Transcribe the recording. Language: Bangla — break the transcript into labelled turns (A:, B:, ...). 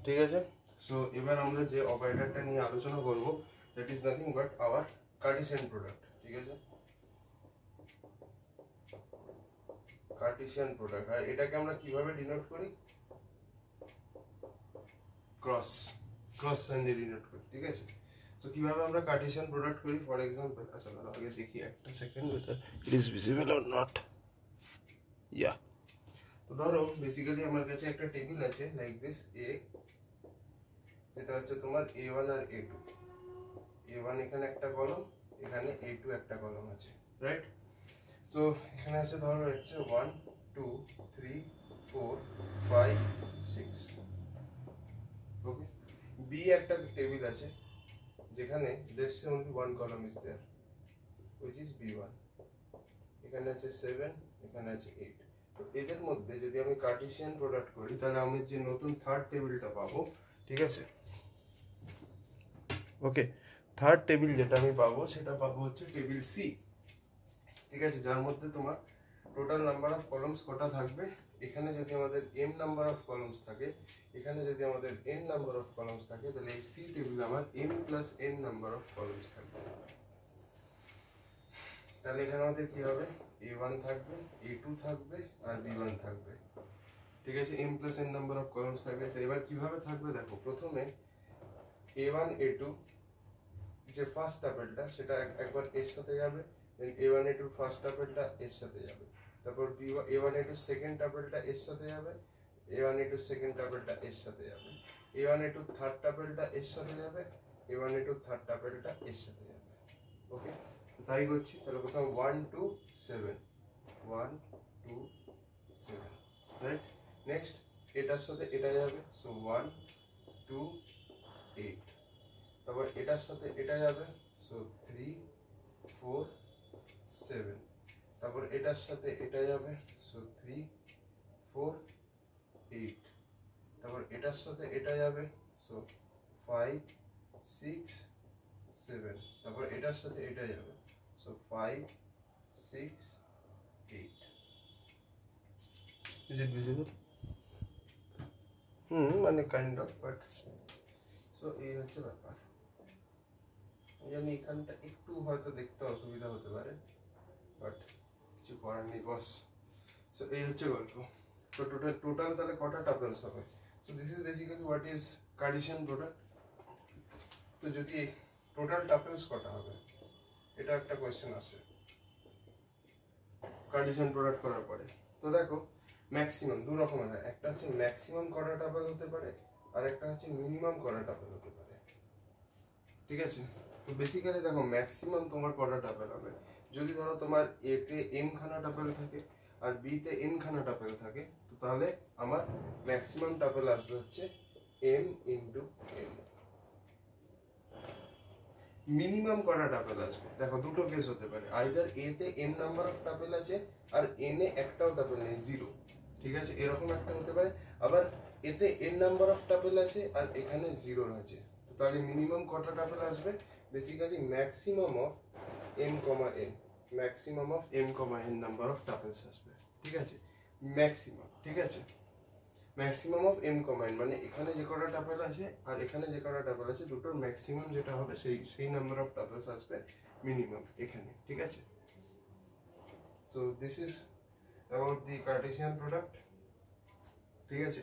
A: ঠিক আছে। সো এবার আমরা যে অপারেটরটা নিয়ে আলোচনা করব that is nothing but hour Cartesian product. ঠিক আছে, কার্টেসিয়ান প্রোডাক্ট। আর এটাকে আমরা কিভাবে ডিনোট করি? ক্রস সাইন দিয়ে ডিনোট করি। ঠিক আছে, তো কিভাবে আমরা কার্টেসিয়ান প্রোডাক্ট করি? ফর এক্সাম্পল, আচ্ছা দাঁড়াও আগে দেখি একটা second whether it is visible or not. Yeah, তো ধরো বেসিক্যালি আমার কাছে একটা টেবিল আছে লাইক দিস এ, যেটা হচ্ছে তোমার A1 আর A2। A1 এখানে একটা কলম, এখানে A2 একটা কলম আছে, রাইট? সো এখানে আছে ধরো হচ্ছে 1 2 3 4 5 6। ওকে, বি একটা টেবিল আছে যেখানে let's say only one column is there which is B1। এখানে আছে 7, এখানে আছে 8। তো এদের মধ্যে যদি আমি কার্টেসিয়ান প্রোডাক্ট করি তাহলে আমি যে নতুন থার্ড টেবিলটা পাবো, ঠিক আছে, ওকে, থার্ড টেবিল যেটা আমি পাবো সেটা পাবো হচ্ছে টেবিল সি। ঠিক আছে, যার মধ্যে তোমার টোটাল নাম্বার অফ কলমস কটা থাকবে? এখানে যদি আমাদের m নাম্বার অফ কলমস থাকে, এখানে যদি আমাদের n নাম্বার অফ কলমস থাকে, তাহলে এই সি টেবিলে আমার m plus n number of columns থাকবে। তাহলে এখানে আমাদের কি হবে? A1 থাকবে, A2 থাকবে আর B1 থাকবে। ঠিক আছে, m plus n number of columns থাকবে। তো এবার কিভাবে থাকবে দেখো, প্রথমে A1 A2 যে ফার্স্ট টাপেলটা সেটা একবার এর সাথে যাবে, দেন A1 A2 ফার্স্ট টাপেলটা এর সাথে যাবে, তারপর A1 A2 সেকেন্ড টাপেলটা এর সাথে যাবে, A1 A2 সেকেন্ড টাপেলটা এর সাথে যাবে, A1 A2 থার্ড টাপেলটা এর সাথে যাবে, A1 A2 থার্ড টাপেলটা এর সাথে যাবে। ওকে, তাই করছি। তাহলে প্রথম 1 2 7, 1 2 7, রাইট? নেক্সট এটার সাথে এটা যাবে, সো 1 2 8। তারপর এটার সাথে এটা যাবে, সো 3 4 7। তারপর এটার সাথে এটা যাবে, সো 3 4 8। তারপর এটার সাথে এটা যাবে, সো 5 6 7। তারপর এটার সাথে এটা যাবে, সো 5 6 8। Is it visible? মানে কাইন্ড অফ, বাট সো এই হচ্ছে ব্যাপার। জানি এখানটা একটু হয়তো দেখতে অসুবিধা হতে পারে, বাট কিছু করার নেই বস। সো এই হচ্ছে গল্প। তো টোটাল তাহলে কটা টাপেলস হবে? So this is basically what is Cartesian product. তো যদি টোটাল টাপেলস কটা হবে, এটা একটা কোয়েশ্চেন আসে কার্টেসিয়ান প্রোডাক্ট করার পরে। তো দেখো ম্যাক্সিমাম দু রকমের হয়, একটা হচ্ছে ম্যাক্সিমাম কটা টাপেল হতে পারে, আর একটা হচ্ছে মিনিমাম কটা টাপেল হতে পারে। ঠিক আছে, তো বেসিক্যালি দেখো ম্যাক্সিমাম তোমার কটা টাপেল হবে? যদি ধরো তোমার এ তে m খানা টাপেল থাকে আর বি তে n খানা টাপেল থাকে, তো তাহলে আমার ম্যাক্সিমাম টাপেল আসবে হচ্ছে m ইন্টু n। মিনিমাম কটা টাপেল আসবে? দেখো দুটো কেস হতে পারে, আইদার এ তে n নাম্বার অফ টাপেল আছে আর n এ একটাও টাপেল নেই, 0। ঠিক আছে, এরকম একটা হতে পারে। আবার এতে n নাম্বার অফ টাপেল আছে আর এখানে 0 আছে, তো তাহলে মিনিমাম কটা টাপেল আসবে? Basically maximum of m, n, maximum of m, n number of tuples আসবে। ঠিক আছে, ম্যাক্সিমাম। ঠিক আছে, ম্যাক্সিমাম অফ m, n মানে এখানে যে কটা টাপেল আছে আর এখানে যে কটা টাপেল আছে দুটোর ম্যাক্সিমাম যেটা হবে সেই নাম্বার অফ টাপেলস আসবে মিনিমাম এখানে। ঠিক আছে, so this is about the Cartesian product. ঠিক আছে।